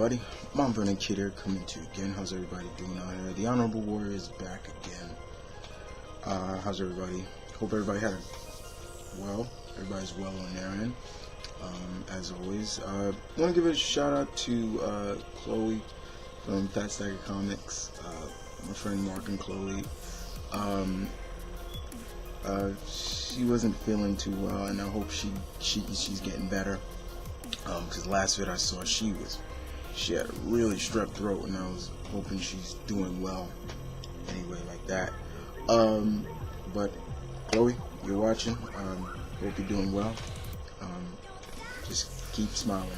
everybody? Mom Vernon Kid here, coming to you again. How's everybody doing out here? The Honorable Warrior is back again. How's everybody? Hope everybody had everybody's well on their end. As always, want to give a shout out to Chloe from FatStakeofComics, my friend Mark and Chloe. She wasn't feeling too well, and I hope she's getting better. Because last vid I saw, she had a really strep throat, and I was hoping she's doing well. Anyway, like that. But Chloe, you're watching. Hope you're doing well. Just keep smiling,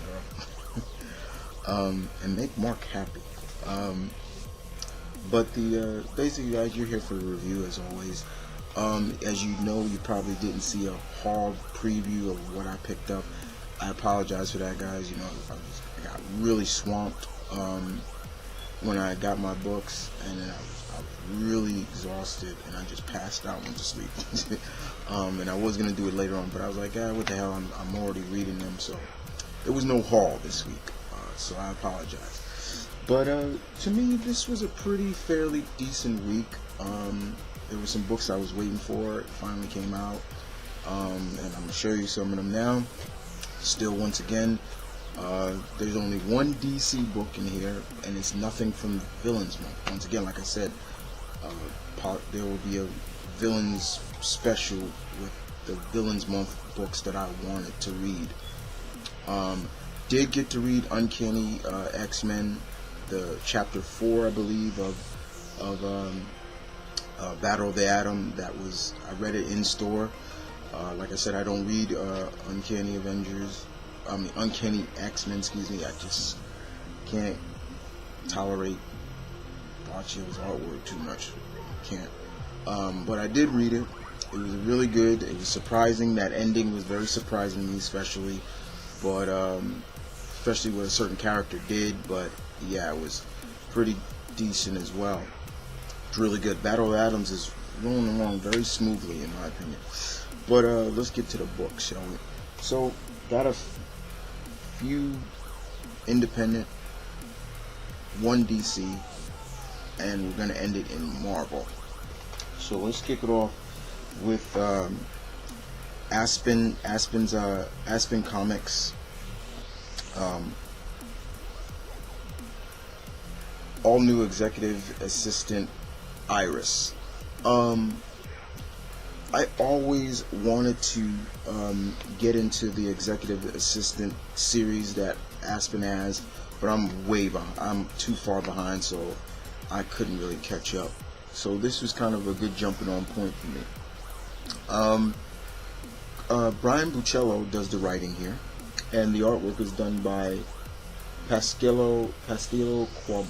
girl. And make Mark happy. But basically, guys, you're here for the review as always. As you know, you probably didn't see a haul preview of what I picked up. I apologize for that, guys. You know, I got really swamped when I got my books, and then I was really exhausted, and I just passed out and went to sleep. And I was gonna do it later on, but I was like, what the hell? I'm already reading them, so there was no haul this week. So I apologize. But to me, this was a fairly decent week. There were some books I was waiting for. It finally came out, and I'm gonna show you some of them now. Still, once again, there's only one DC book in here, and it's nothing from Villains Month. Once again, like I said, there will be a Villains special with the Villains Month books that I wanted to read. Did get to read Uncanny X-Men, the chapter 4, I believe, of Battle of the Atom. I read it in store. Like I said, I don't read Uncanny X-Men, excuse me. I just can't tolerate Boccio's artwork too much. Can't. But I did read it. It was really good. It was surprising. That ending was very surprising to me, especially. But especially what a certain character did. But yeah, it was pretty decent as well. It's really good. Battle of Atoms is rolling along very smoothly, in my opinion. But let's get to the book, shall we? So, got a few independent, one DC, and we're going to end it in Marvel. So let's kick it off with Aspen Comics. All new executive assistant Iris. I always wanted to get into the executive assistant series that Aspen has, but I'm way behind. I'm too far behind, so I couldn't really catch up. So this was kind of a good jumping on point for me. Brian Buccello does the writing here, and the artwork is done by Pasquillo Quablano.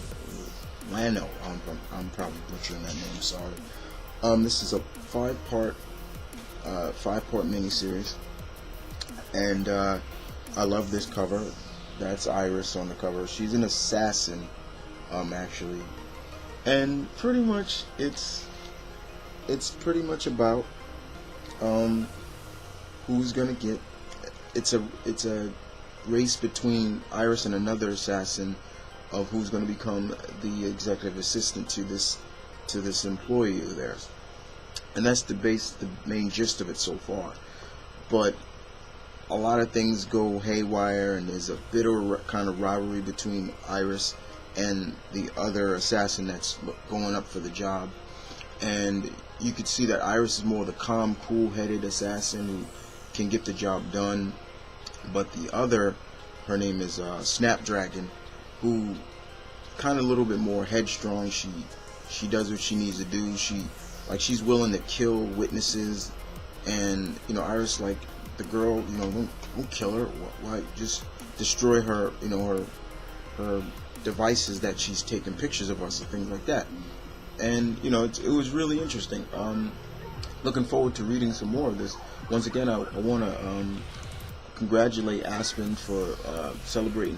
I'm probably butchering that name, sorry. This is a five-part miniseries, and I love this cover. That's Iris on the cover. She's an assassin, actually, and pretty much it's pretty much about who's gonna get. It's a race between Iris and another assassin of who's gonna become the executive assistant to this employee of theirs. And that's the main gist of it so far. But a lot of things go haywire, and there's a bitter kind of rivalry between Iris and the other assassin that's going up for the job. And you could see that Iris is more the calm, cool-headed assassin who can get the job done. But the other, her name is Snapdragon, who kind of a little bit more headstrong. She does what she needs to do. She's willing to kill witnesses, and Iris, like, the girl, don't kill her. Why just destroy her? Her devices that she's taking pictures of us and things like that. And it was really interesting. Looking forward to reading some more of this. Once again, I want to congratulate Aspen for celebrating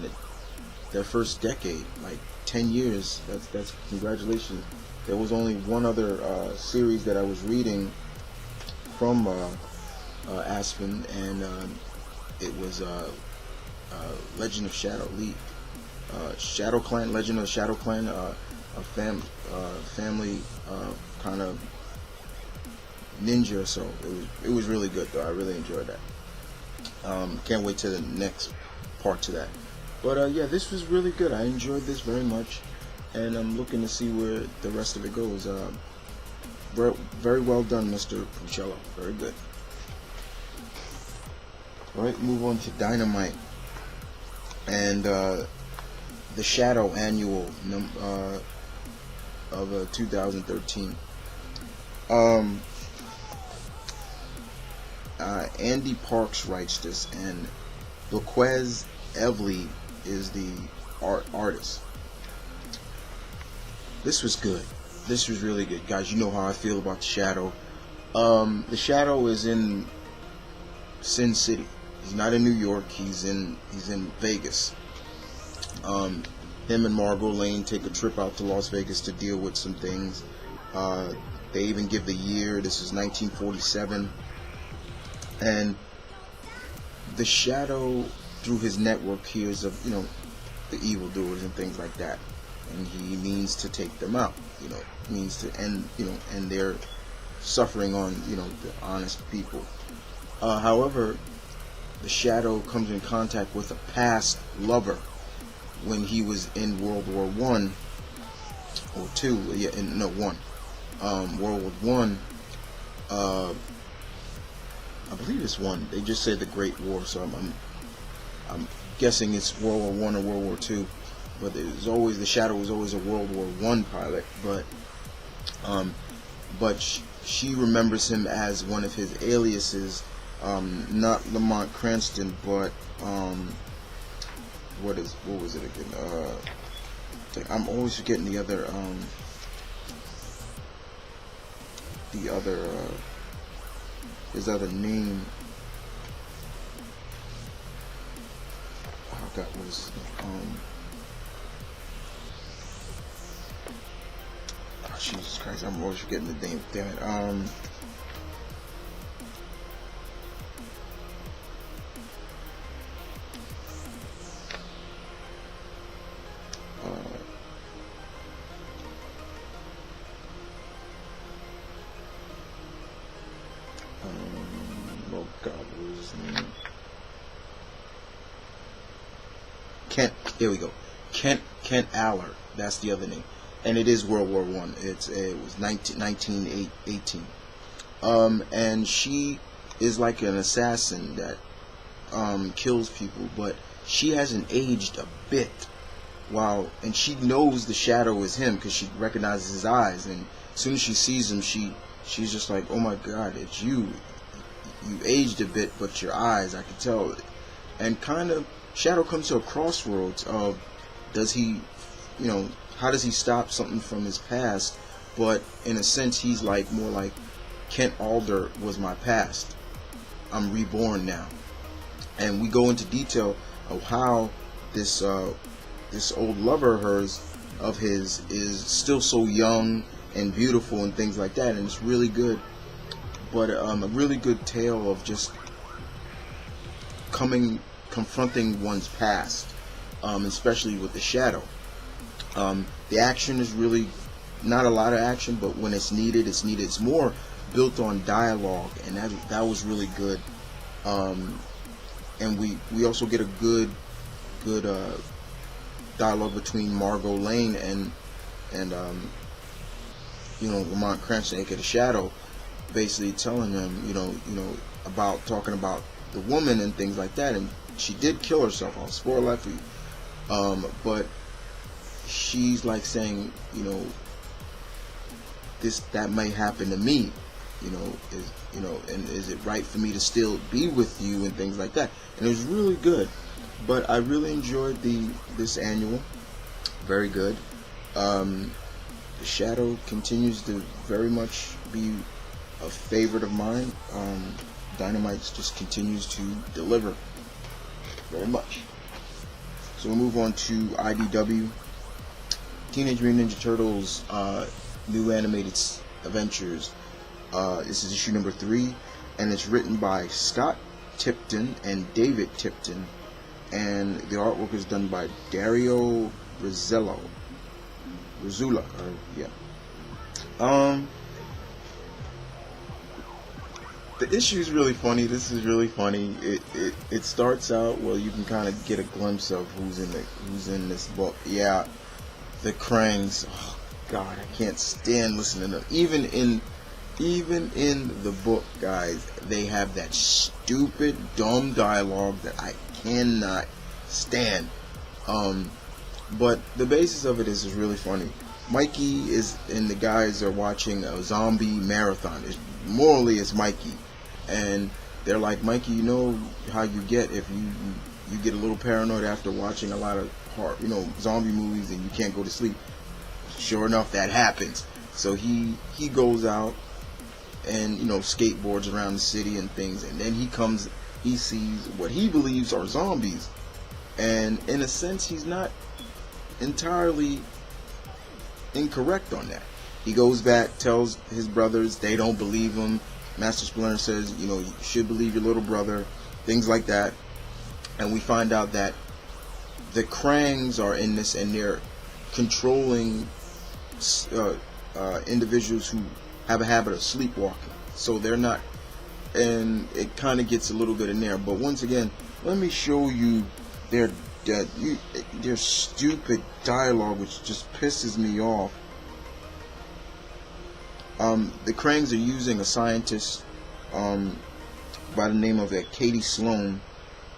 their first decade, like 10 years. That's congratulations. There was only one other series that I was reading from Aspen, and it was Legend of Shadow League. Shadow Clan, Legend of the Shadow Clan, a family kind of ninja. So it was really good though. I really enjoyed that. Can't wait to the next part to that. But yeah, this was really good. I enjoyed this very much, and I'm looking to see where the rest of it goes. Very well done, Mr. Puccello. Very good. Alright, move on to Dynamite and the Shadow Annual of 2013. Andy Parks writes this, and Bequez Evely is the artist. This was good. This was really good, guys. You know how I feel about the Shadow. The Shadow is in Sin City. He's not in New York. He's in Vegas. Him and Margot Lane take a trip out to Las Vegas to deal with some things. They even give the year. This is 1947. And the Shadow, through his network, hears of, you know, the evildoers and things like that, and he means to take them out. You know, means to end, you know, end their suffering on, you know, the honest people. However, the Shadow comes in contact with a past lover when he was in World War I or II. Yeah, no, one. World War I. I believe it's one. They just say the Great War, so I'm guessing it's World War I or World War II. But there's always, the Shadow was always a World War I pilot. But she remembers him as one of his aliases, not Lamont Cranston, but what was it again? I'm always forgetting the other his other name. Oh God, what is his name? Oh, Jesus Christ, I'm always forgetting the name. Damn it. Oh God, what was his name? Kent. Here we go. Kent Aller. That's the other name, and it is World War I. It was 1918. And she is like an assassin that kills people, but she hasn't aged a bit. Wow. And she knows the Shadow is him because she recognizes his eyes, and as soon as she sees him, she's just like, oh my God, it's you. You aged a bit, but your eyes, I can tell. And kind of, Shadow comes to a crossroads of, does he, you know, how does he stop something from his past? But in a sense, he's like more like, Kent Alder was my past. I'm reborn now. And we go into detail of how this old lover of his is still so young and beautiful and things like that, and it's really good. But a really good tale of just confronting one's past, especially with the Shadow. The action is really not a lot of action, but when it's needed, it's needed. It's more built on dialogue, and that was really good. And we also get a good dialogue between Margot Lane and you know, Lamont Cranston, aka the Shadow, basically telling him, you know, about talking about the woman and things like that. And she did kill herself. I'll spoil that for you. But she's like saying, you know, that may happen to me. You know, and is it right for me to still be with you and things like that? And it was really good. But I really enjoyed this annual. Very good. The Shadow continues to very much be a favorite of mine. Dynamite just continues to deliver very much. So we'll move on to IDW. Teenage Mutant Ninja Turtles new animated adventures. This is issue number 3, and it's written by Scott Tipton and David Tipton, and the artwork is done by Dario Rizzullo. The issue is really funny. This is really funny. It starts out, well, you can kind of get a glimpse of who's in this book. Yeah, the Krangs. Oh God, I can't stand listening to them. Even in the book, guys, they have that stupid, dumb dialogue that I cannot stand. But the basis of it is really funny. Mikey and the guys are watching a zombie marathon. Morally, it's Mikey. And they're like, Mikey, you know how you get if you get a little paranoid after watching a lot of zombie movies and you can't go to sleep. Sure enough, that happens. So he goes out and skateboards around the city and things, and then he sees what he believes are zombies, and in a sense he's not entirely incorrect on that. He goes back, tells his brothers, they don't believe him. Master Splinter says, you should believe your little brother, things like that. And we find out that the Krangs are in this, and they're controlling individuals who have a habit of sleepwalking. So they're not, and it kind of gets a little bit in there. But once again, let me show you their stupid dialogue, which just pisses me off. The Krangs are using a scientist by the name of Katie Sloan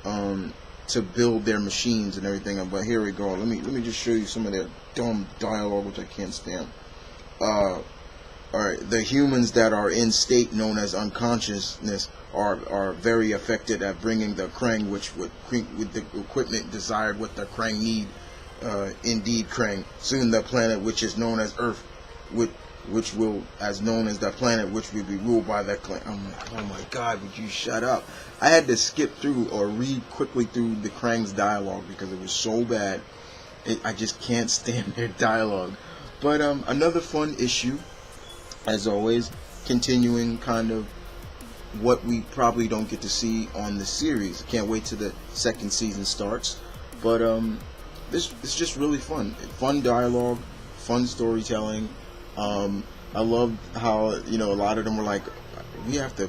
to build their machines and everything. But here we go. Let me just show you some of their dumb dialogue, which I can't stand. Alright, the humans that are in state known as unconsciousness are very affected at bringing the Krang, which with the equipment desired what the Krang need. Indeed, Krang. Soon the planet which is known as Earth, which will as known as the planet which will be ruled by that clan. I'm like, oh my God, would you shut up? I had to skip through or read quickly through the Krang's dialogue because it was so bad. I just can't stand their dialogue. But another fun issue, as always, continuing kind of what we probably don't get to see on the series. Can't wait till the second season starts. But this is just really fun. Fun dialogue, fun storytelling. I love how a lot of them were like, we have to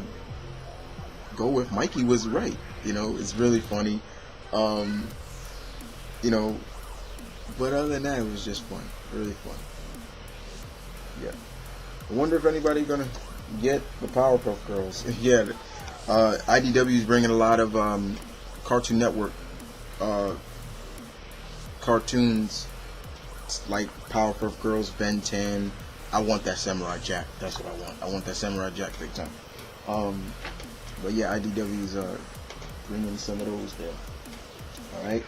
go with Mikey was right. It's really funny. But other than that, it was just fun, really fun. Yeah. I wonder if anybody's gonna get the Powerpuff Girls. Yeah. IDW is bringing a lot of Cartoon Network cartoons like Powerpuff Girls, Ben 10. I want that Samurai Jack. That's what I want. I want that Samurai Jack big time. But yeah, IDW is bringing some of those there. All right.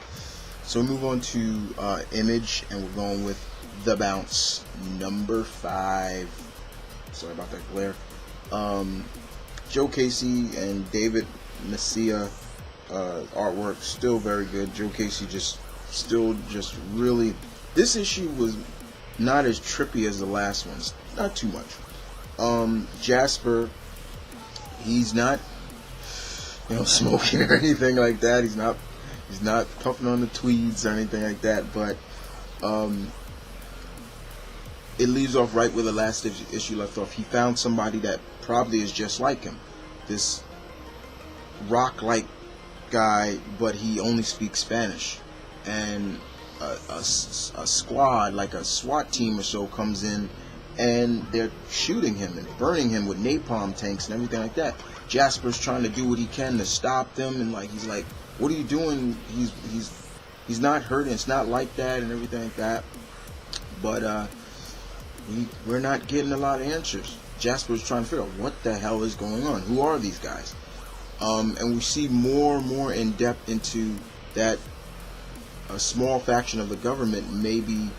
So we move on to Image, and we're going with The Bounce, number 5. Sorry about that glare. Joe Casey and David Messia artwork, still very good. Joe Casey just really. This issue was not as trippy as the last ones. Not too much. Jasper, he's not, smoking or anything like that. He's not puffing on the tweeds or anything like that. But it leaves off right where the last issue left off. He found somebody that probably is just like him. This rock-like guy, but he only speaks Spanish. And a squad, like a SWAT team or so, comes in, and they're shooting him and burning him with napalm tanks and everything like that. Jasper's trying to do what he can to stop them, and he's like, "What are you doing?" He's not hurting. It's not like that and everything like that. But we're not getting a lot of answers. Jasper's trying to figure out what the hell is going on. Who are these guys? And we see more and more in depth into that. A small faction of the government may be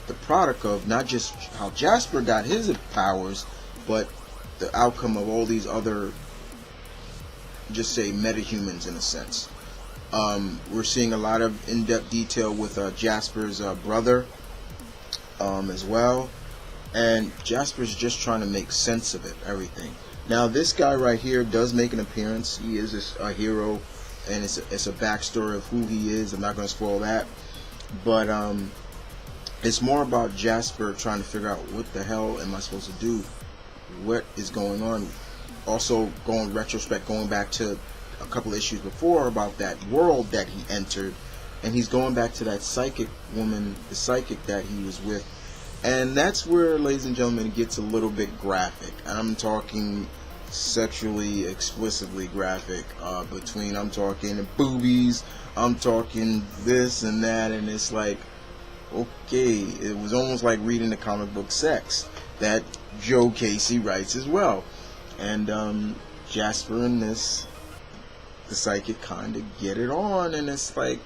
the product of not just how Jasper got his powers, but the outcome of all these other, just say, metahumans in a sense. We're seeing a lot of in-depth detail with Jasper's brother as well, and Jasper's just trying to make sense of it, everything. Now this guy right here does make an appearance. He is a hero and it's a backstory of who he is. I'm not going to spoil that, but it's more about Jasper trying to figure out what the hell am I supposed to do, what is going on. Also, going retrospect, going back to a couple issues before about that world that he entered, and he's going back to that psychic woman, the psychic that he was with, and that's where, ladies and gentlemen, it gets a little bit graphic. I'm talking sexually explicitly graphic. I'm talking boobies, I'm talking this and that, and it's like, okay, it was almost like reading the comic book Sex that Joe Casey writes as well. And Jasper and the psychic kind of get it on, and it's like,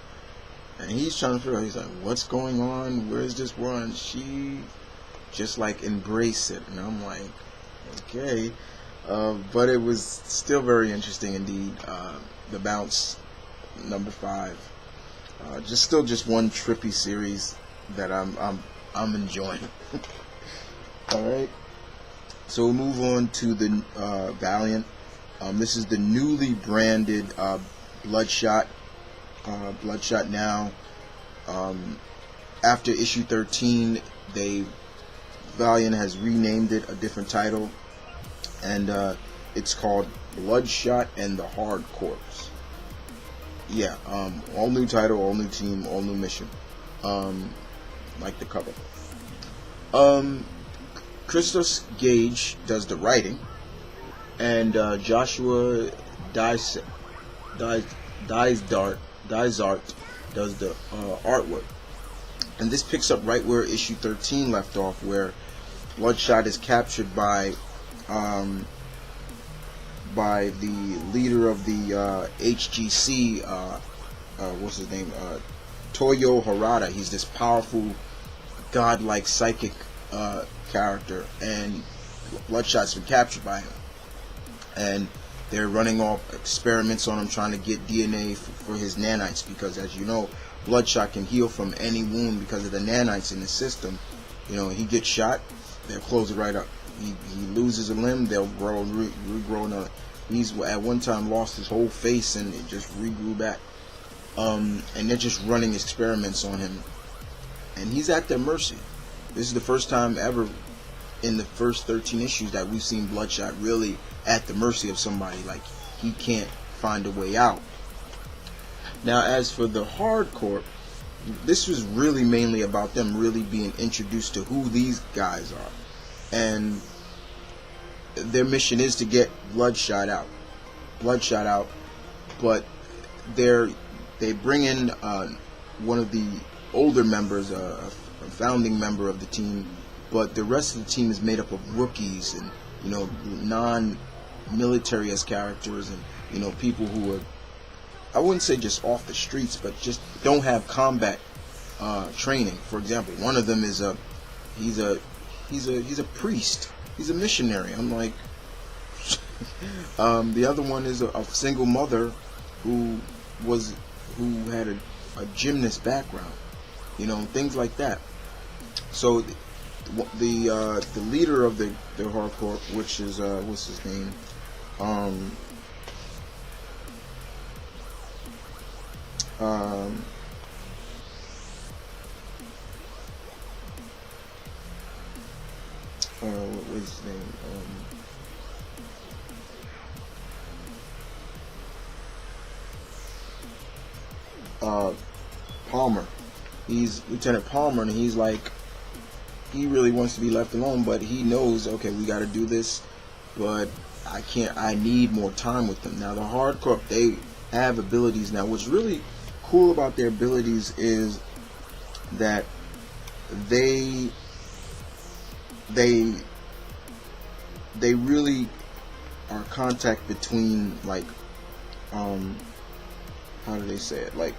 and he's trying to figure out, he's like, what's going on, where's this world, and she just like embrace it, and I'm like, okay. But it was still very interesting indeed. The Bounce number 5, just one trippy series that I'm enjoying. All right, so we'll move on to the Valiant. This is the newly branded Bloodshot. Bloodshot now. After issue 13, Valiant has renamed it a different title, and it's called Bloodshot and H.A.R.D.Corps. Yeah, all new title, all new team, all new mission. Like the cover. Christos Gage does the writing, and Joshua Dysart does the artwork. And this picks up right where issue 13 left off, where Bloodshot is captured by the leader of the HGC, what's his name, Toyo Harada. He's this powerful, godlike psychic character, and Bloodshot's been captured by him, and they're running off experiments on him, trying to get DNA for his nanites, because as you know, Bloodshot can heal from any wound because of the nanites in the system. You know, he gets shot, they'll close it right up. He loses a limb, they'll regrow another. He's at one time lost his whole face, and it just regrew back. And they're just running experiments on him, and he's at their mercy. This is the first time ever in the first 13 issues that we've seen Bloodshot really at the mercy of somebody. Like, he can't find a way out. Now, as for the H.A.R.D.Corps, this was really mainly about them really being introduced to who these guys are, and their mission is to get Bloodshot out, but they bring in one of the older members, a founding member of the team, but the rest of the team is made up of rookies and, you know, non-military as characters, and, you know, people who are, I wouldn't say just off the streets, but just don't have combat training. For example, one of them is he's a priest, he's a missionary. I'm like, the other one is a single mother who had a gymnast background, you know, things like that. So the leader of the H.A.R.D.Corps, which is what's his name, what was his name? Palmer. He's Lieutenant Palmer, and he's like, he really wants to be left alone, but he knows, okay, we got to do this, but I need more time with them. Now, the H.A.R.D.Corps, they have abilities now. What's really cool about their abilities is that they really are contact between, like, how do they say it, like,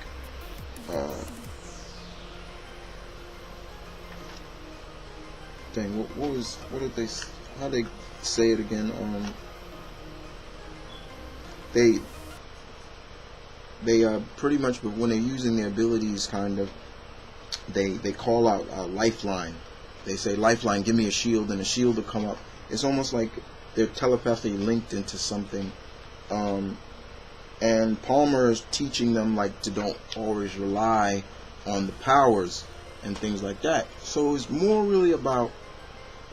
dang, what did they, how they say it again? They pretty much, but when they're using their abilities, kind of, they call out a lifeline. They say, lifeline, give me a shield, and a shield will come up. It's almost like they're telepathically linked into something, and Palmer is teaching them like to don't always rely on the powers and things like that. So it's more really about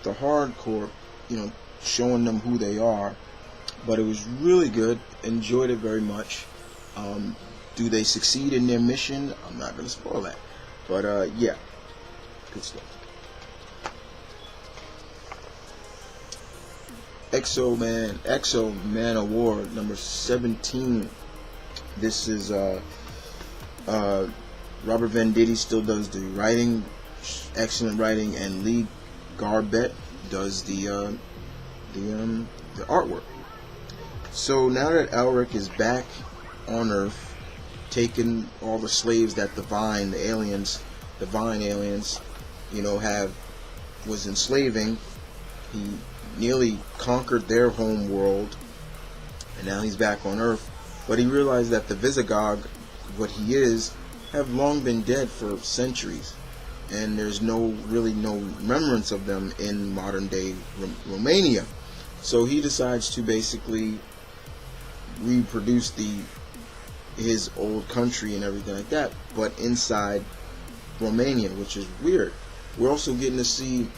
the H.A.R.D.Corps, showing them who they are. But it was really good. Enjoyed it very much. Do they succeed in their mission? I'm not going to spoil that. But yeah, good stuff. Exo Man, Manowar number 17. This is Robert Venditti still does the writing, excellent writing, and Lee Garbett does the artwork. So now that Elric is back on Earth, taking all the slaves that the Vine aliens, was enslaving, he nearly conquered their home world, and now he's back on Earth. But he realized that the Visigoth, what he is, have long been dead for centuries, and there's really no remembrance of them in modern day Romania. So he decides to basically reproduce his old country and everything like that, but inside Romania, which is weird. We're also getting to see,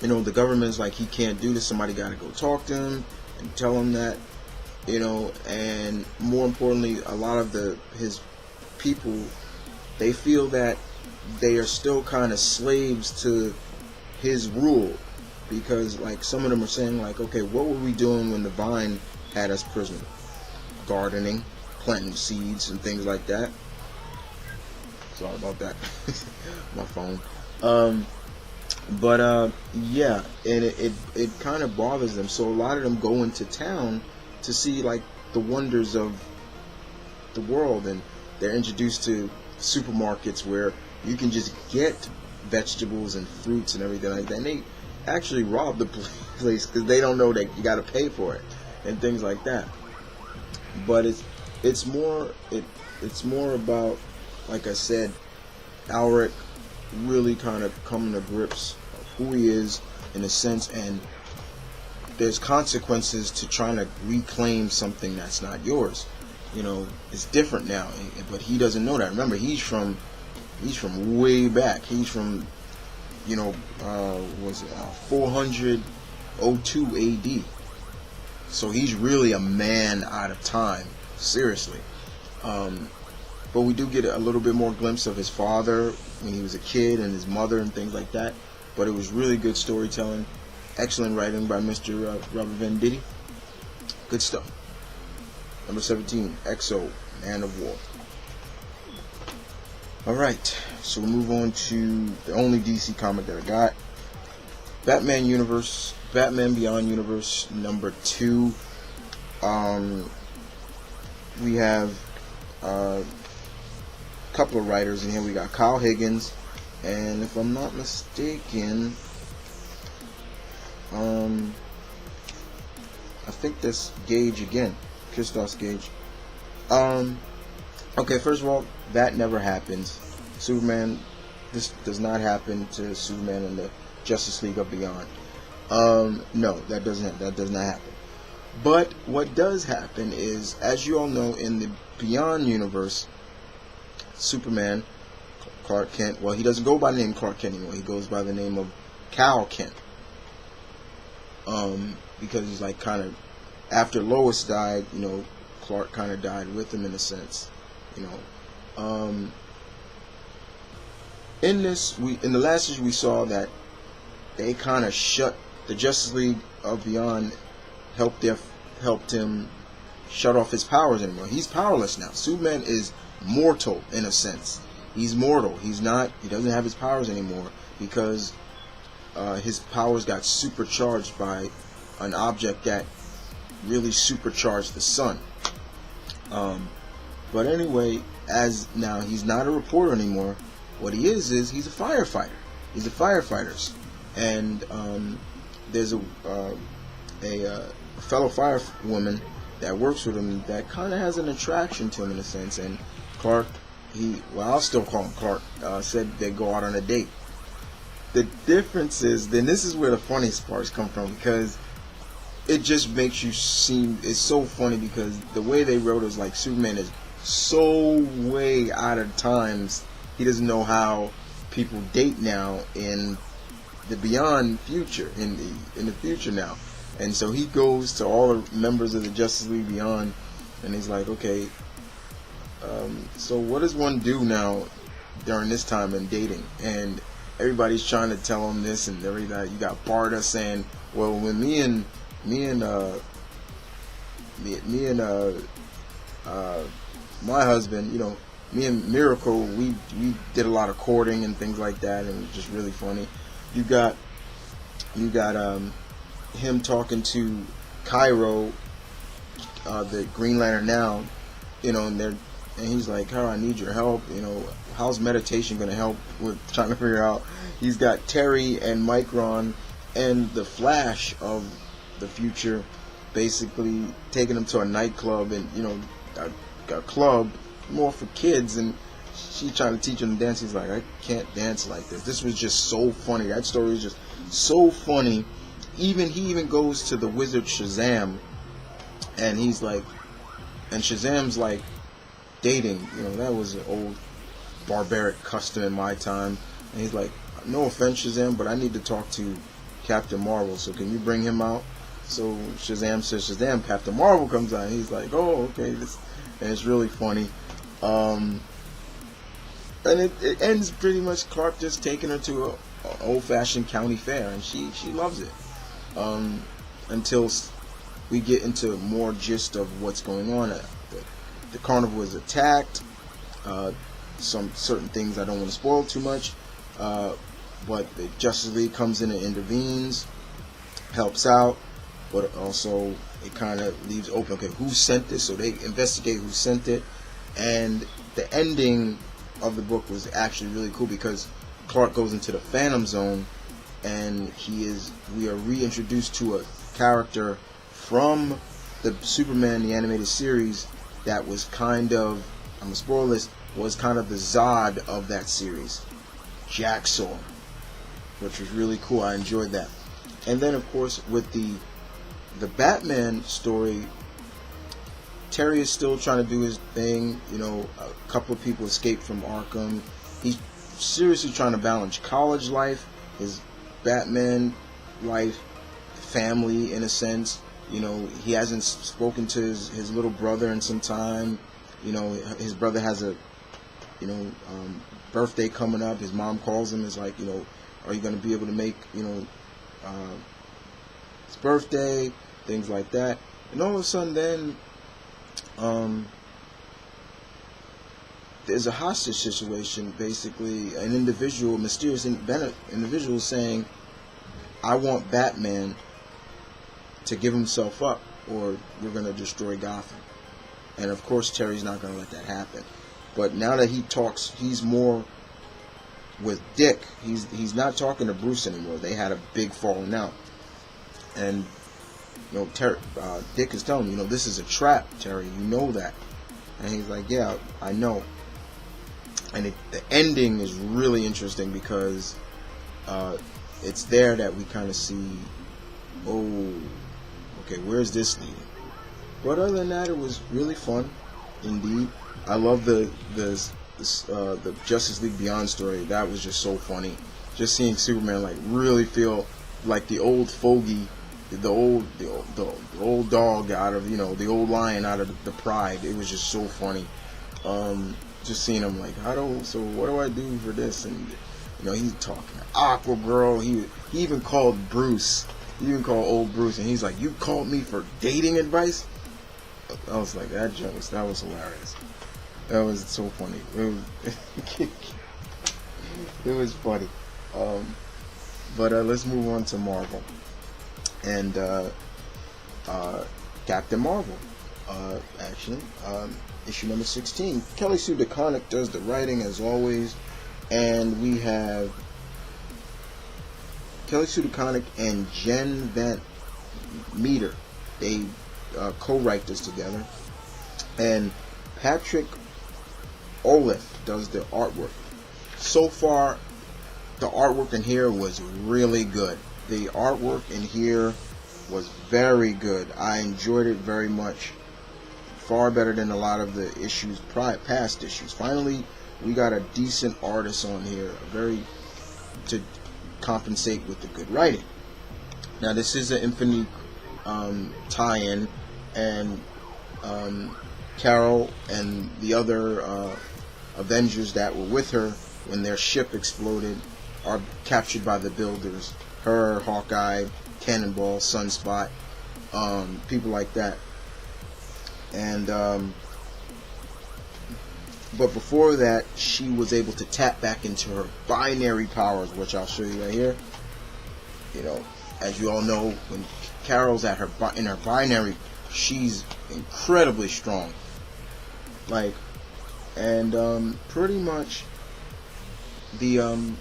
the government's like, he can't do this, somebody got to go talk to him and tell him that, and more importantly, a lot of his people, they feel that they are still kind of slaves to his rule, because like some of them are saying like, okay, what were we doing when the Vine had us prisoner? Gardening, planting seeds and things like that. Sorry about that. My phone. Yeah, and it kind of bothers them. So a lot of them go into town to see like the wonders of the world, and they're introduced to supermarkets where you can just get vegetables and fruits and everything like that. And they actually rob the place because they don't know that you got to pay for it and things like that. But it's more about, like I said, Elric really kind of coming to grips of who he is in a sense, and there's consequences to trying to reclaim something that's not yours. It's different now, but he doesn't know that. Remember, he's from way back. He's from 402 AD. So he's really a man out of time, seriously. But we do get a little bit more glimpse of his father when he was a kid and his mother and things like that. But it was really good storytelling. Excellent writing by Mr. Robert Venditti. Good stuff. Number 17, Exo Man of War. Alright, so we'll move on to the only DC comic that I got. Batman Beyond Universe number 2. We have a couple of writers in here. We got Kyle Higgins, and if I'm not mistaken, I think that's Gage again, Christos Gage. Okay, first of all, that never happens. Superman, this does not happen to Superman in the Justice League of Beyond. No, that does not happen. But what does happen is, as you all know, in the Beyond universe, Superman, Clark Kent, well, he doesn't go by the name Clark Kent anymore. He goes by the name of Cal Kent. Because he's like kind of, after Lois died, Clark kind of died with him in a sense, in the last issue we saw that they kind of shut the Justice League of Beyond, helped him shut off his powers anymore. He's powerless now. Superman is mortal in a sense. He's mortal. He doesn't have his powers anymore because his powers got supercharged by an object that really supercharged the sun. But anyway, as now he's not a reporter anymore. What he is he's a firefighter. He's a firefighter, and there's a fellow firewoman that works with him that kind of has an attraction to him in a sense. And Clark, I'll still call him Clark, said they go out on a date. The difference is, then this is where the funniest parts come from, because it just makes you seem, it's so funny because the way they wrote it is like Superman is so way out of times. He doesn't know how people date now in the beyond future, in the future now. And so he goes to all the members of the Justice League Beyond, and he's like, okay, so what does one do now during this time in dating? And everybody's trying to tell him this and everything. You got Barda saying, well, when me and my husband, you know, me and Miracle, we did a lot of courting and things like that, and it was just really funny. You got him talking to Cairo, the Green Lantern now, you know, and he's like, "Cairo, I need your help. You know, how's meditation going to help with trying to figure out?" He's got Terry and Micron and the Flash of the future, basically taking him to a nightclub and, you know, a club more for kids, and she's trying to teach him to dance. He's like, I can't dance like this. This was just so funny. That story is just so funny. He even goes to the wizard Shazam, and he's like, and Shazam's like dating. You know, that was an old barbaric custom in my time. And he's like, no offense, Shazam, but I need to talk to Captain Marvel. So can you bring him out? So Shazam says, Shazam, Captain Marvel comes out. And he's like, oh, okay. And it's really funny. And it ends pretty much Clark just taking her to a old-fashioned county fair, and she loves it. Until we get into more gist of what's going on. The carnival is attacked. Some certain things I don't want to spoil too much. But the Justice League comes in and intervenes, helps out, but also it kind of leaves open, okay, who sent this? So they investigate who sent it. And the ending of the book was actually really cool because Clark goes into the Phantom Zone, and we are reintroduced to a character from the Superman the animated series that was kind of, I'm gonna spoil this, was kind of the Zod of that series, Jaxor, which was really cool. I enjoyed that. And then of course with the Batman story, Terry is still trying to do his thing. You know, a couple of people escaped from Arkham. He's seriously trying to balance college life, his Batman life, family in a sense. You know, he hasn't spoken to his little brother in some time. You know, his brother has a, you know, birthday coming up. His mom calls him, is like, you know, are you going to be able to make, you know, his birthday, things like that. And all of a sudden then, there's a hostage situation. Basically, an individual, mysterious individual, saying, "I want Batman to give himself up, or we're going to destroy Gotham." And of course, Terry's not going to let that happen. But now that he talks, he's more with Dick. He's not talking to Bruce anymore. They had a big falling out, and you know, Dick is telling him, you know, this is a trap, Terry. You know that. And he's like, yeah, I know. And the ending is really interesting because it's there that we kind of see, oh, okay, where's this leading? But other than that, it was really fun, indeed. I love the Justice League Beyond story. That was just so funny. Just seeing Superman like really feel like the old fogey, the old dog out of, you know, the old lion out of the pride. It was just so funny. Just seeing him like, so what do I do for this? And you know, he's talking Aqua Girl. He even called Bruce. He even called old Bruce, and he's like, "You called me for dating advice?" I was like, that was hilarious. That was so funny. It was funny. But let's move on to Marvel and Captain Marvel. Actually, issue number 16. Kelly Sue DeConnick does the writing as always, and we have Kelly Sue DeConnick and Jen Van Meter. They co-write this together, and Patrick Olaf does the artwork. So far, the artwork in here was really good. The artwork in here was very good. I enjoyed it very much. Far better than a lot of the issues, past issues. Finally, we got a decent artist on here, to compensate with the good writing. Now, this is an Infinity tie-in, and Carol and the other Avengers that were with her when their ship exploded are captured by the Builders. Her, Hawkeye, Cannonball, Sunspot, people like that. And but before that, she was able to tap back into her binary powers, which I'll show you right here. You know, as you all know, when Carol's in her binary, she's incredibly strong. Like, and pretty much the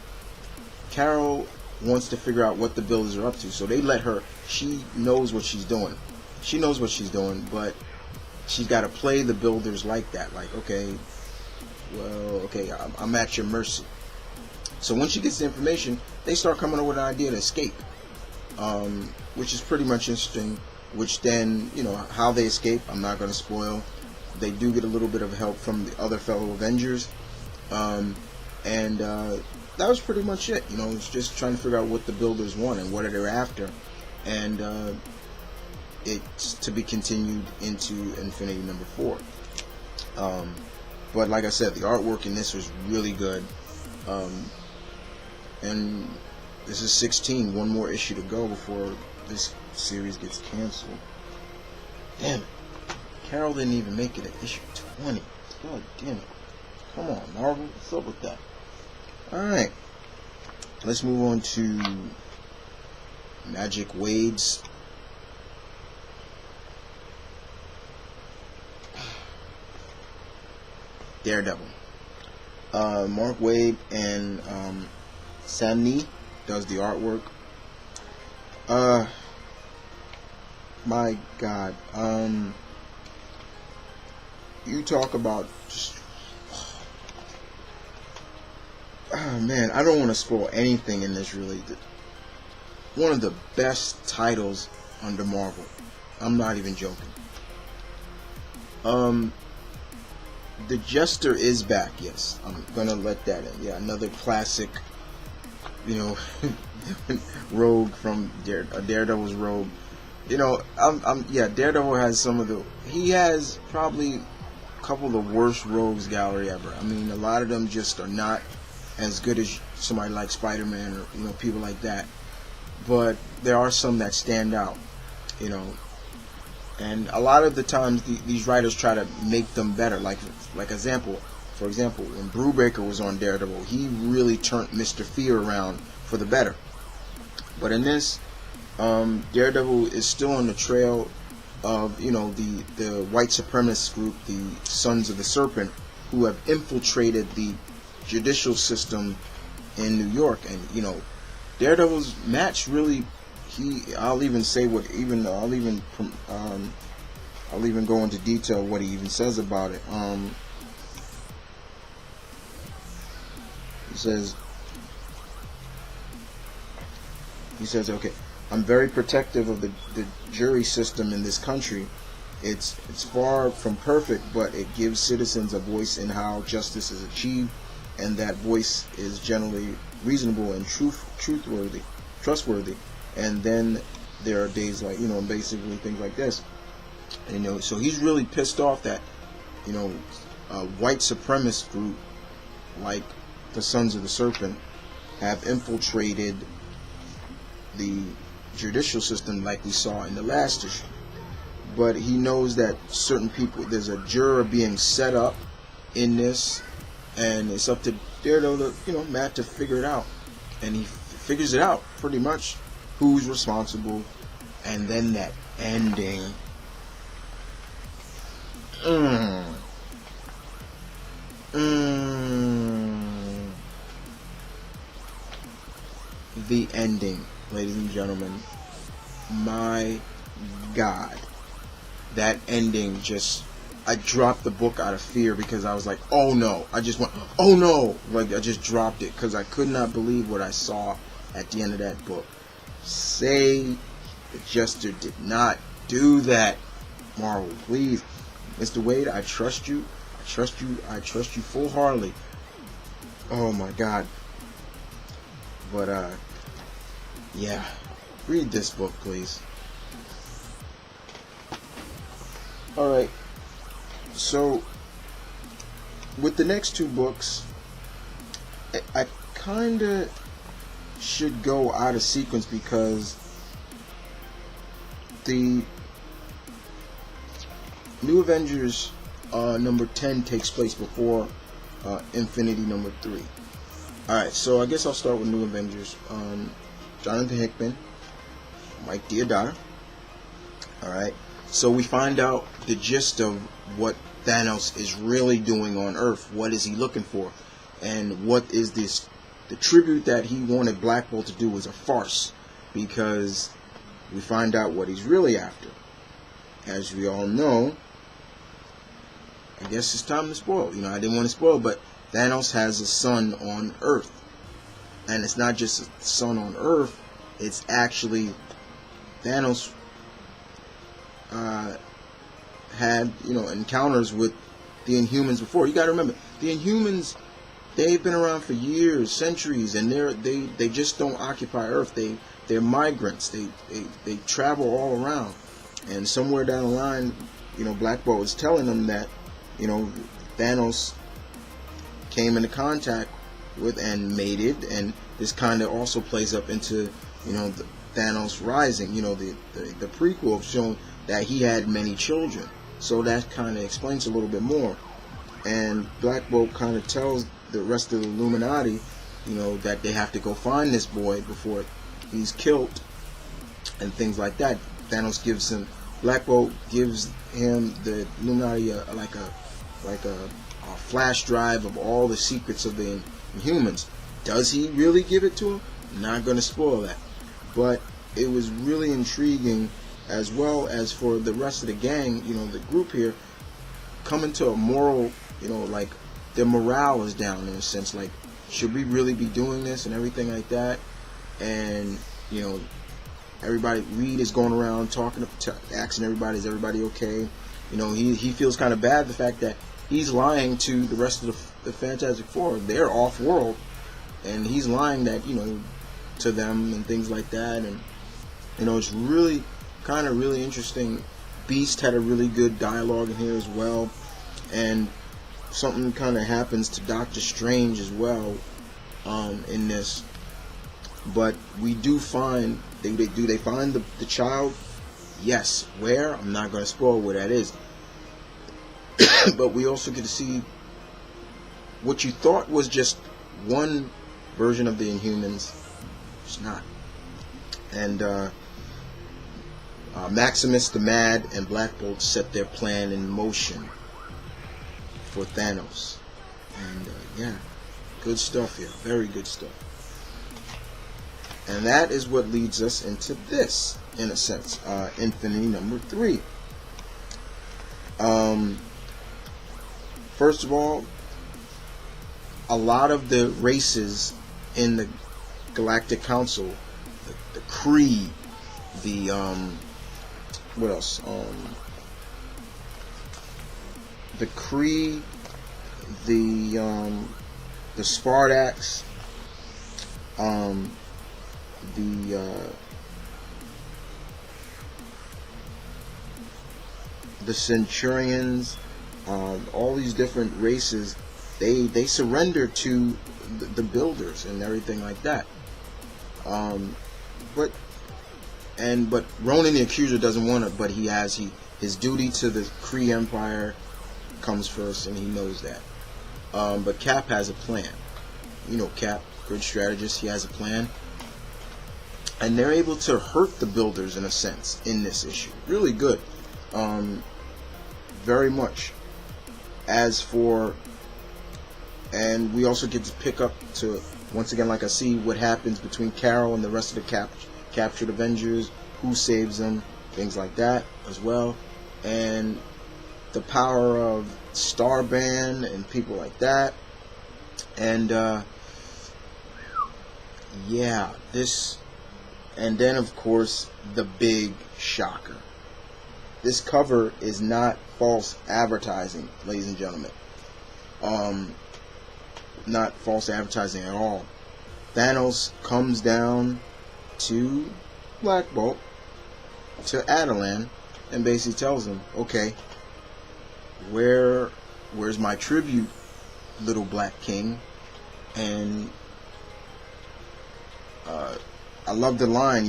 Carol wants to figure out what the Builders are up to, so they let her. She knows what she's doing. She knows what she's doing, but she's got to play the Builders like that. Like, okay, well, okay, I'm at your mercy. So when she gets the information, they start coming up with an idea to escape, which is pretty much interesting. Which then, you know, how they escape, I'm not going to spoil. They do get a little bit of help from the other fellow Avengers, and that was pretty much it. You know, it's just trying to figure out what the Builders want and what they're after, and it's to be continued into Infinity number 4. But like I said, the artwork in this was really good, and this is 16. One more issue to go before this series gets canceled. Damn it. Carol didn't even make it at issue 20. God damn it. Come on, Marvel. What's up with that? Alright. Let's move on to Magic Wade's Daredevil. Mark Waid and Samnee does the artwork. My God. You talk about just... Oh, man, I don't want to spoil anything in this, really. One of the best titles under Marvel. I'm not even joking. The Jester is back, yes. I'm gonna let that in. Yeah, another classic, you know, rogue from Daredevil's rogue. You know, yeah, Daredevil has some of the... He has probably a couple of the worst rogues gallery ever. I mean, a lot of them just are not as good as somebody like Spider-Man or, you know, people like that. But there are some that stand out, you know. And a lot of the times, these writers try to make them better. Like for example, when Brubaker was on Daredevil, he really turned Mr. Fear around for the better. But in this, Daredevil is still on the trail of, you know, the white supremacist group, the Sons of the Serpent, who have infiltrated the judicial system in New York. And, you know, Daredevil's match really... I'll even go into detail what he even says about it. He says, okay, I'm very protective of the jury system in this country. It's far from perfect, but it gives citizens a voice in how justice is achieved, and that voice is generally reasonable and trustworthy. And then there are days like, you know, basically things like this. And, you know, so he's really pissed off that, you know, a white supremacist group like the Sons of the Serpent have infiltrated the judicial system like we saw in the last issue. But he knows that certain people, there's a juror being set up in this, and it's up to Daredevil, you know, Matt, to figure it out. And he figures it out pretty much. Who's responsible, and then that ending. The ending, ladies and gentlemen. My God. That ending just... I dropped the book out of fear because I was like, oh no. I just went, oh no. Like, I just dropped it because I could not believe what I saw at the end of that book. Say The Jester did not do that. Marvel, please. Mr. Wade, I trust you. I trust you. I trust you full-heartedly. Oh my God. But yeah. Read this book, please. Alright. So with the next two books, I kinda should go out of sequence because the New Avengers number 10 takes place before Infinity number 3. Alright, so I guess I'll start with New Avengers. Jonathan Hickman, Mike Deodato. Alright, so we find out the gist of what Thanos is really doing on Earth. What is he looking for? And what is this? The tribute that he wanted Black Bolt to do was a farce, because we find out what he's really after. As we all know, I guess it's time to spoil. I didn't want to spoil, but Thanos has a son on Earth. And it's not just a son on Earth, it's actually Thanos had, encounters with the Inhumans before. You gotta remember, the Inhumans, they've been around for years, centuries, and they just don't occupy Earth. They're migrants. They travel all around. And somewhere down the line, Black Bolt is telling them that, Thanos came into contact with and mated, and this kind of also plays up into, the Thanos Rising, the prequel of showing that he had many children. So that kind of explains a little bit more. And Black Bolt kind of tells the rest of the Illuminati, that they have to go find this boy before he's killed, and things like that. Black Bolt gives him, the Illuminati, like a flash drive of all the secrets of the Inhumans. Does he really give it to him? Not going to spoil that. But it was really intriguing, as well as for the rest of the gang, the group here, coming to a moral, like their morale is down in a sense. Like, should we really be doing this and everything like that? And, everybody, Reed is going around asking everybody, is everybody okay? He feels kind of bad, the fact that he's lying to the rest of the Fantastic Four. They're off-world, and he's lying that, to them and things like that. And, it's really interesting. Beast had a really good dialogue in here as well. And something kind of happens to Doctor Strange as well in this. But we do find, they find the child? Yes. Where? I'm not going to spoil where that is. But we also get to see what you thought was just one version of the Inhumans. It's not. And Maximus the Mad and Black Bolt set their plan in motion for Thanos. And yeah, good stuff here. Very good stuff. And that is what leads us into this, in a sense, Infinity number 3. First of all, a lot of the races in the Galactic Council, the Kree, the what else? The Kree, the Spartax, the Centurions, all these different races, they surrender to the builders and everything like that. But Ronan the Accuser doesn't want it, but his duty to the Kree Empire comes first, and he knows that. But Cap has a plan. Cap, good strategist, he has a plan. And they're able to hurt the builders in a sense in this issue. Really good. Very much. As for, and we also get to pick up to, once again, like I see what happens between Carol and the rest of the captured Avengers, who saves them, things like that as well. And the power of Starban and people like that. And yeah, this And then, of course, the big shocker. This cover is not false advertising, ladies and gentlemen. Not false advertising at all. Thanos comes down to Black Bolt, to Attilan, and basically tells him, okay, where's my tribute, little Black King? And I love the line,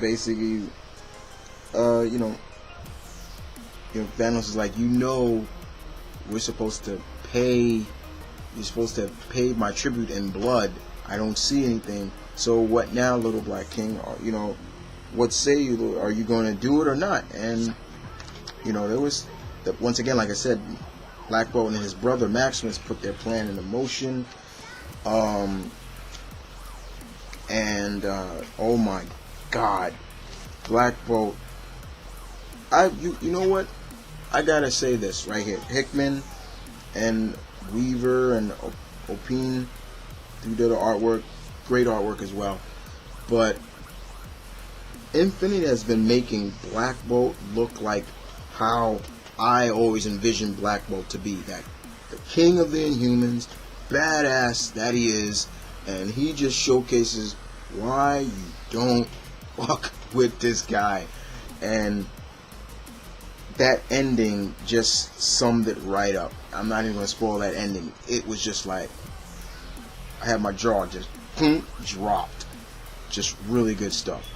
basically, Thanos is like, we're supposed to pay. You're supposed to pay my tribute in blood. I don't see anything. So what now, little Black King? What say you? Are you going to do it or not? And there was, once again, like I said, Black Bolt and his brother Maximus put their plan into motion. Oh my God, Black Bolt. You know what? I gotta say this right here. Hickman and Weaver and Opine, who did the artwork, great artwork as well. But Infinite has been making Black Bolt look like how I always envisioned Black Bolt to be, that the king of the Inhumans, badass that he is, and he just showcases why you don't fuck with this guy. And that ending just summed it right up. I'm not even going to spoil that ending. It was just like, I had my jaw just dropped. Just really good stuff.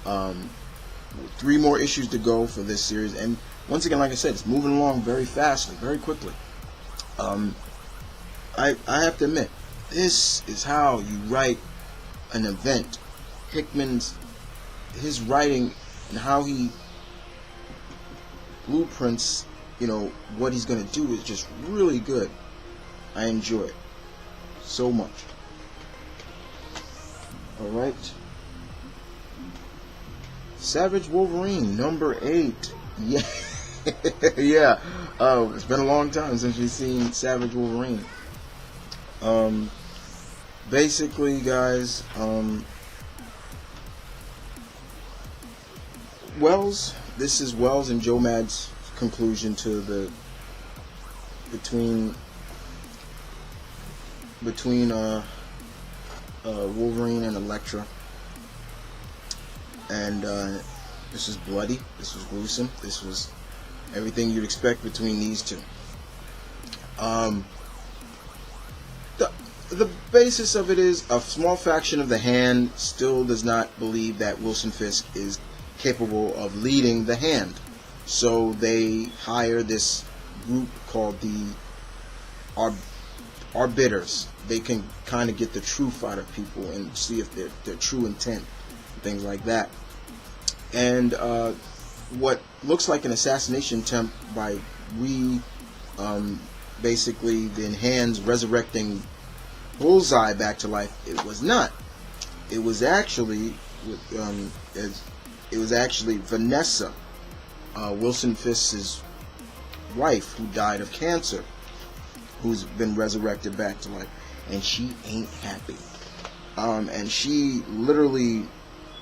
3 more issues to go for this series, and once again, like I said, it's moving along very fastly, very quickly. I have to admit, this is how you write an event. His writing and how he blueprints, what he's going to do is just really good. I enjoy it so much. Alright. Savage Wolverine, number 8. Yeah. Yeah. It's been a long time since we've seen Savage Wolverine. Basically, guys, this is Wells and Joe Mad's conclusion to the between Wolverine and Elektra, and this was bloody, this was gruesome, this was everything you'd expect between these two. The basis of it is a small faction of the Hand still does not believe that Wilson Fisk is capable of leading the Hand, so they hire this group called the Arbiters. They can kind of get the truth out of people and see if their true intent, things like that. And what looks like an assassination attempt by basically the Hands resurrecting Bullseye back to life, it was not. It was actually Vanessa, Wilson Fisk's wife, who died of cancer, who's been resurrected back to life, and she ain't happy. And she literally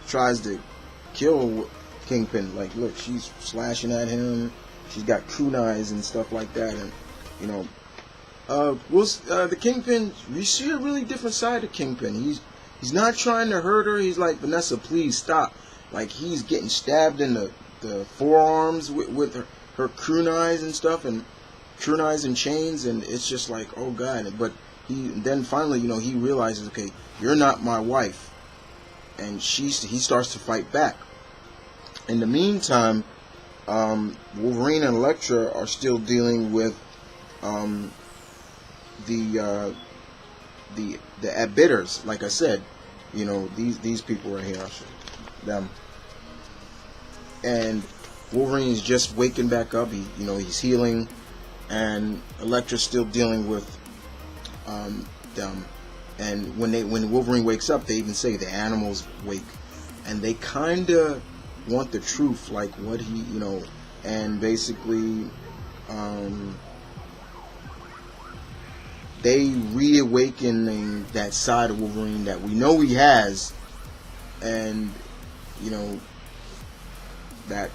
tries to kill Kingpin. Like, look, she's slashing at him. She's got kunais and stuff like that, and the Kingpin, you see a really different side of Kingpin. He's not trying to hurt her. He's like, Vanessa, please stop. Like, he's getting stabbed in the forearms with her kunais and stuff, and kunais and chains, and it's just like, oh God. But then finally, he realizes, okay, you're not my wife, and he starts to fight back. In the meantime, Wolverine and Elektra are still dealing with the Arbiters, like I said, these people right here, them. And Wolverine's just waking back up. He's healing, and Elektra's still dealing with them. And when Wolverine wakes up, they even say the animals wake, and they kind of want the truth, like what he, and basically, they reawakening that side of Wolverine that we know he has, and you know, that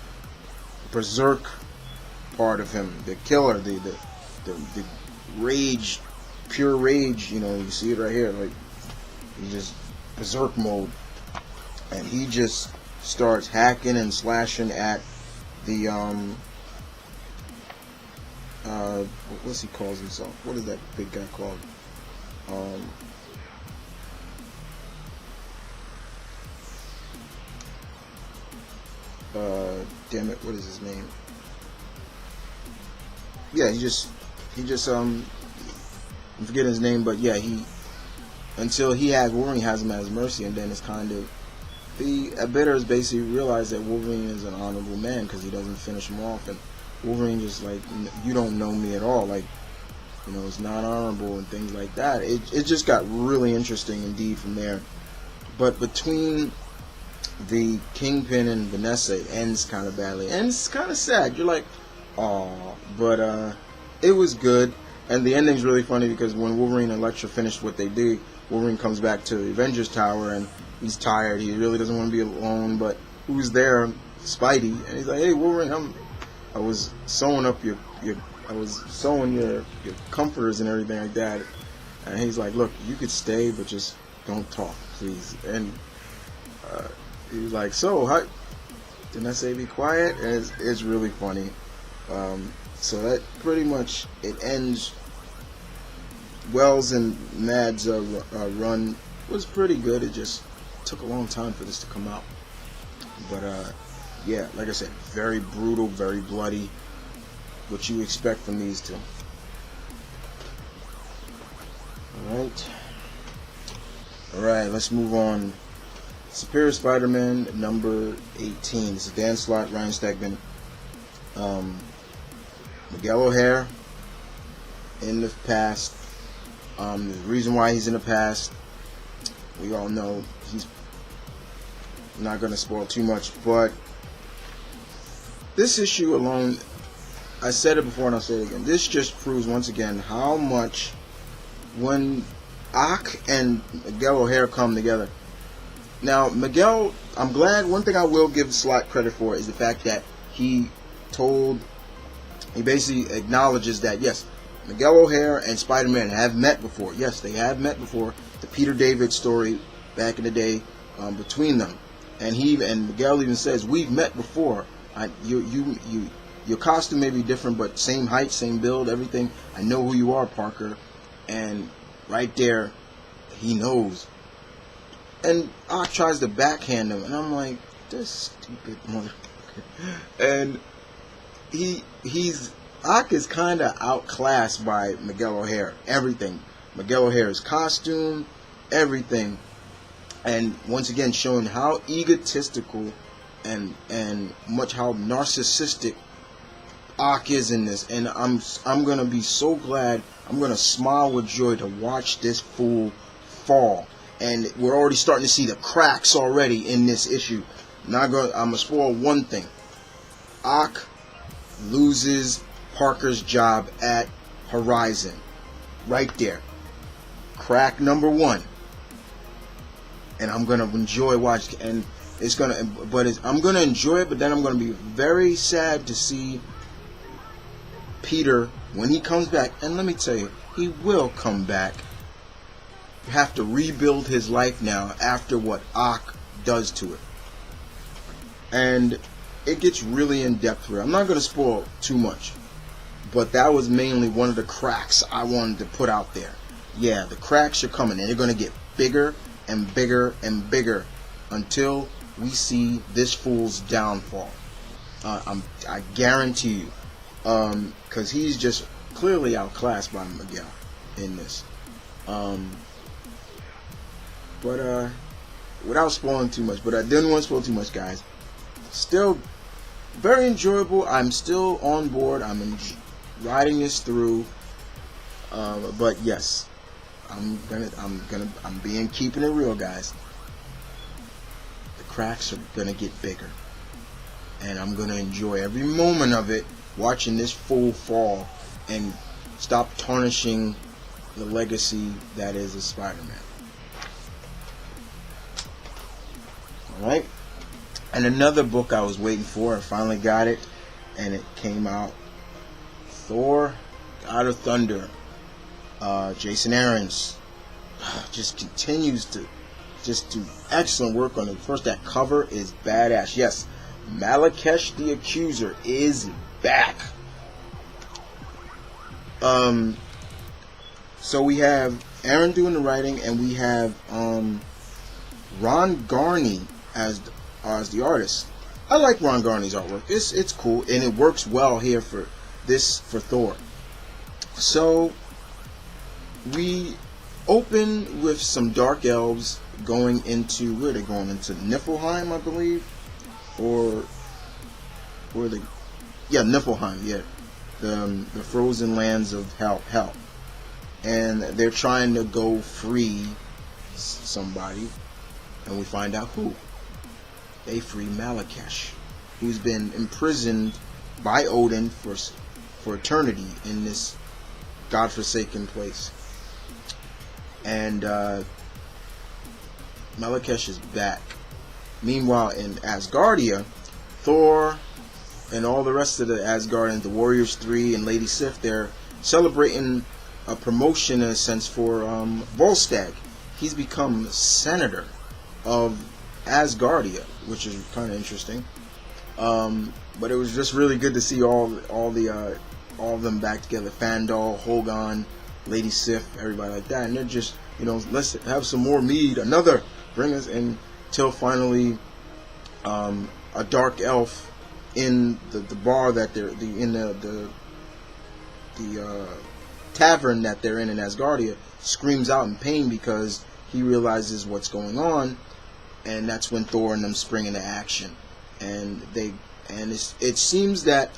berserk part of him, the killer, the rage, pure rage. You know, you see it right here, like he just berserk mode, and he just starts hacking and slashing at the what's he calls himself? What is that big guy called? Damn it, what is his name? Yeah, he just I'm forgetting his name, but yeah, Wolverine has him at his mercy, and then it's kind of the Bitters basically realized that Wolverine is an honorable man because he doesn't finish him off, and Wolverine just like, you don't know me at all, like, you know, it's not honorable and things like that. It just got really interesting indeed from there. But between the Kingpin and Vanessa, it ends kind of badly, and it's kind of sad. You're like, aw, but it was good, and the ending's really funny because when Wolverine and Elektra finished what they did, Wolverine comes back to the Avengers Tower and he's tired. He really doesn't want to be alone, but who's there? Spidey, and he's like, hey Wolverine, I was sewing up your comforters and everything like that, and he's like, look, you could stay, but just don't talk, please. And he was like, so how didn't I say be quiet? And it's really funny. So that pretty much it ends. Wells and Mad's run was pretty good. It just took a long time for this to come out, but yeah, like I said, very brutal, very bloody, what you expect from these two. Alright, let's move on. Superior Spider-Man number 18. This is Dan Slott, Ryan Stegman, Miguel O'Hare in the past. The reason why he's in the past, we all know. I'm not going to spoil too much, but this issue alone, I said it before and I'll say it again, this just proves once again how much when Ock and Miguel O'Hare come together. Now, Miguel, I'm glad, one thing I will give Slott credit for is the fact that he basically acknowledges that, yes, Miguel O'Hare and Spider-Man have met before. Yes, they have met before. The Peter David story back in the day between them, and Miguel even says, we've met before. Your costume may be different, but same height, same build, everything. I know who you are, Parker. And right there, he knows. And Ock tries to backhand him, and I'm like, this stupid motherfucker. And Ock is kind of outclassed by Miguel O'Hare. Everything. Miguel O'Hare's costume, everything. And once again, showing how egotistical and how narcissistic Ock is in this. And I'm gonna be so glad. I'm gonna smile with joy to watch this fool fall. And we're already starting to see the cracks already in this issue. I'm gonna spoil one thing. Ock loses Parker's job at Horizon. Right there. Crack number 1. And I'm gonna enjoy watching, and I'm gonna enjoy it, but then I'm gonna be very sad to see Peter when he comes back. And let me tell you, he will come back. Have to rebuild his life now after what Ock does to it. And it gets really in depth here. I'm not gonna spoil too much, but that was mainly one of the cracks I wanted to put out there. Yeah, the cracks are coming, and they're going to get bigger and bigger and bigger until we see this fool's downfall. I guarantee you, because he's just clearly outclassed by Miguel in this. But without spoiling too much, but I didn't want to spoil too much, guys. Still very enjoyable. I'm still on board. I'm riding this through. But yes, I'm keeping it real, guys. The cracks are gonna get bigger, and I'm gonna enjoy every moment of it, watching this fool fall and stop tarnishing the legacy that is a Spider-Man. Alright? And another book I was waiting for, I finally got it, and it came out. Thor God of Thunder. Jason Aaron's just continues to just do excellent work on it. First, that cover is badass. Yes, Malakesh the Accuser is back. So we have Aaron doing the writing, and we have Ron Garney as the artist. I like Ron Garney's artwork. It's cool, and it works well here for Thor. So we open with some dark elves going into, where are they going into? Niflheim, I believe, or where they? Yeah, Niflheim. Yeah, the frozen lands of hell, and they're trying to go free somebody, and we find out who. They free Malakesh, who's been imprisoned by Odin for eternity in this godforsaken place. And Malakesh is back. Meanwhile, in Asgardia, Thor and all the rest of the Asgardians, the Warriors 3 and Lady Sif, they're celebrating a promotion in a sense for Volstagg. He's become senator of Asgardia, which is kind of interesting. But it was just really good to see all of them back together. Fandal, Hogun, Lady Sif, everybody like that, and they're just, let's have some more mead. Bring us in till finally a dark elf in the bar that they're in the tavern that they're in Asgardia screams out in pain because he realizes what's going on, and that's when Thor and them spring into action. And it seems that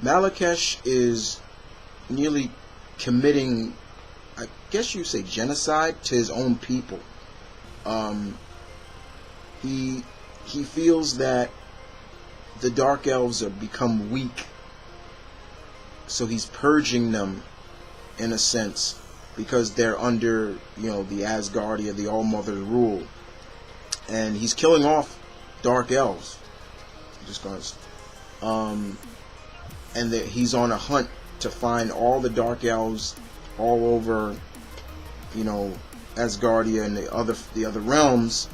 Malakesh is nearly committing, I guess you say, genocide to his own people. He feels that the Dark Elves have become weak, so he's purging them in a sense because they're under, the Asgardia, the All-Mother rule, and he's killing off Dark Elves. Just guys, and he's on a hunt to find all the Dark Elves all over, Asgardia and the other realms,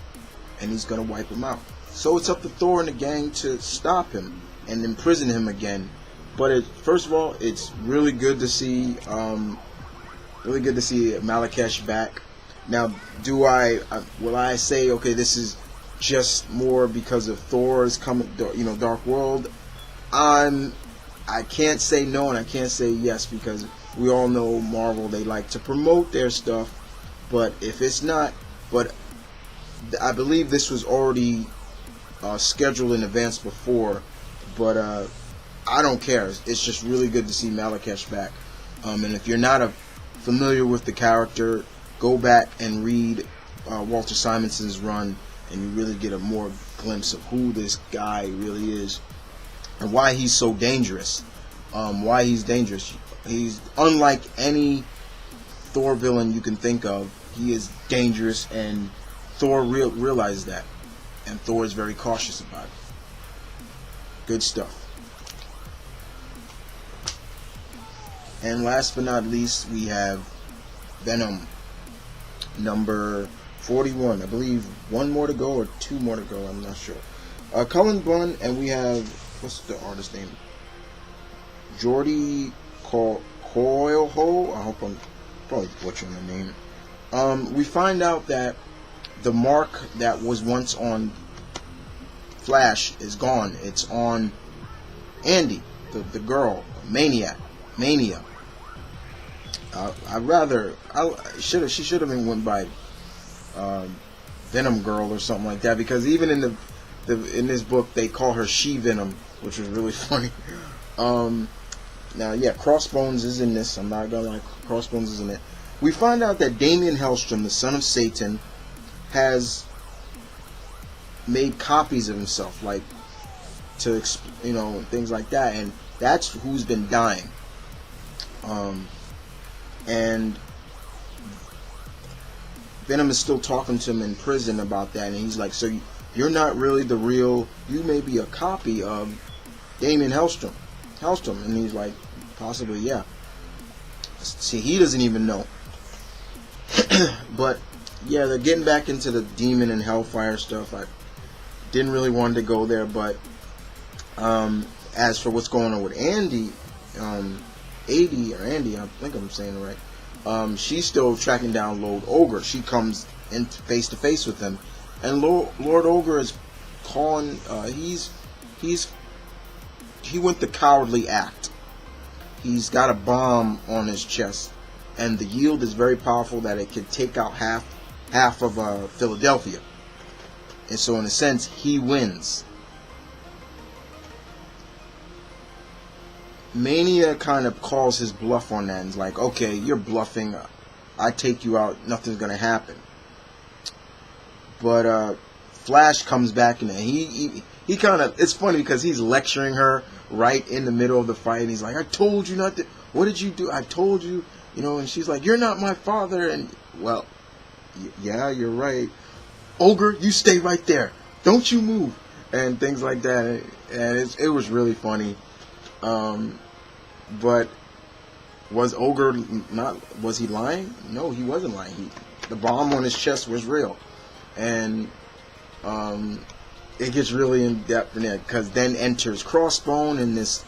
and he's gonna wipe them out. So it's up to Thor and the gang to stop him and imprison him again. But first of all, it's really good to see, Malakesh back. Now, will I say, okay, this is just more because of Thor's coming, Dark World? I can't say no and I can't say yes, because we all know Marvel, they like to promote their stuff. But if it's not, but I believe this was already scheduled in advance before, but I don't care. It's just really good to see Malakesh back. And if you're not familiar with the character, go back and read Walter Simonson's run, and you really get a more glimpse of who this guy really is and why he's so dangerous. Why he's dangerous. He's unlike any Thor villain you can think of. He is dangerous, and Thor realizes that, and Thor is very cautious about it. Good stuff. And last but not least, we have Venom number 41. I believe one more to go or two more to go. I'm not sure. Cullen Bunn, and we have, what's the artist name? Jordi Coelho. I hope I'm probably butchering the name. We find out that the mark that was once on Flash is gone. It's on Andy, the girl, Maniac Mania. She should have been went by Venom Girl or something like that, because even in this book they call her She Venom, which was really funny. Now, yeah, Crossbones is in this. I'm not gonna lie, Crossbones is in it. We find out that Damien Hellstrom, the son of Satan, has made copies of himself, like things like that, and that's who's been dying. And Venom is still talking to him in prison about that, and he's like, so you're not really the real, you may be a copy of Damien Hellstrom. And he's like, possibly, yeah. See, he doesn't even know. But yeah, they're getting back into the demon and hellfire stuff. I didn't really want to go there, but as for what's going on with Andy, Andy, I think I'm saying it right. She's still tracking down Lord Ogre. She comes in face to face with him, and Lord Ogre is calling. He went the cowardly act. He's got a bomb on his chest, and the yield is very powerful that it could take out half of Philadelphia. And so, in a sense, he wins. Mania kind of calls his bluff on that and is like, okay, you're bluffing. I take you out. Nothing's going to happen. But Flash comes back and he kind of, it's funny because he's lecturing her right in the middle of the fight. And he's like, I told you not to. What did you do? I told you. You know, and she's like, you're not my father. And, well, yeah, you're right. Ogre, you stay right there. Don't you move. And things like that. And it was really funny. But was Ogre not, was he lying? No, he wasn't lying. The bomb on his chest was real. And it gets really in depth in there, because then enters Crossbone and this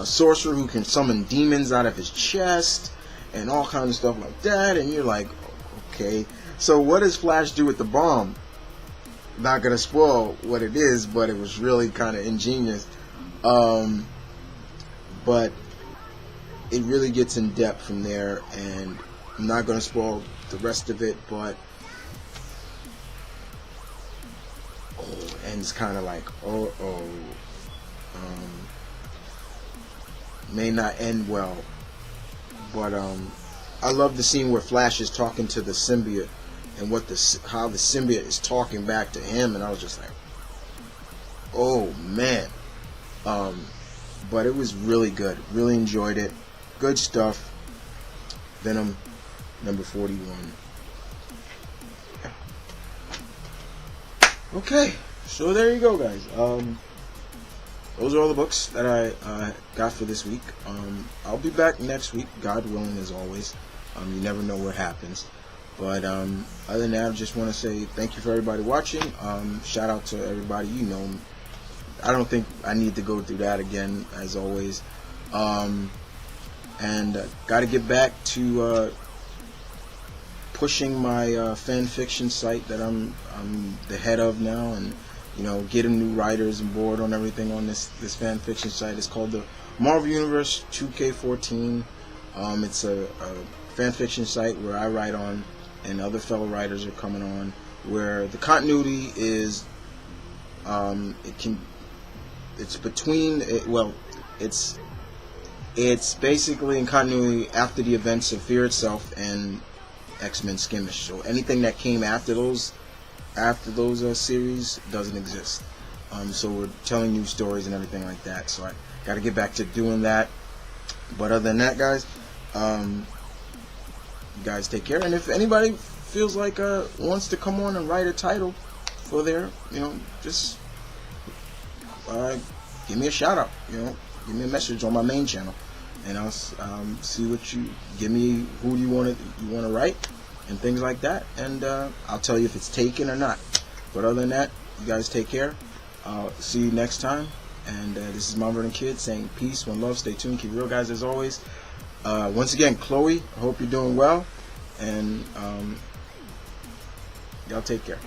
sorcerer who can summon demons out of his chest and all kinds of stuff like that. And you're like, okay, so what does Flash do with the bomb? Not gonna spoil what it is, but it was really kind of ingenious. But it really gets in depth from there, and I'm not gonna spoil the rest of it, but and it's kind of like, may not end well. But I love the scene where Flash is talking to the symbiote, and how the symbiote is talking back to him, and I was just like, oh man. But it was really good. Really enjoyed it. Good stuff. Venom number 41. Okay, so there you go, guys. Those are all the books that I got for this week. I'll be back next week, God willing, as always. You never know what happens. But other than that, I just want to say thank you for everybody watching. Shout out to everybody. You know, I don't think I need to go through that again, as always. And got to get back to pushing my fan fiction site that I'm the head of now, and you know, getting new writers and board on everything on this fan fiction site. It's called the Marvel Universe 2K14. It's a fan fiction site where I write on, and other fellow writers are coming on, where the continuity is it's basically in continuity after the events of Fear Itself and X-Men Skirmish. So anything that came after those series doesn't exist. So we're telling new stories and everything like that. So I got to get back to doing that. But other than that, guys, you guys take care. And if anybody feels like wants to come on and write a title for their, you know, just give me a shout out. You know, give me a message on my main channel, and I'll see what you give me. Who you want to write and things like that, and I'll tell you if it's taken or not. But other than that, you guys take care. See you next time. And this is Mom Vernon Kid saying peace, one love, stay tuned, keep real, guys, as always. Once again, Chloe, I hope you're doing well, and y'all take care.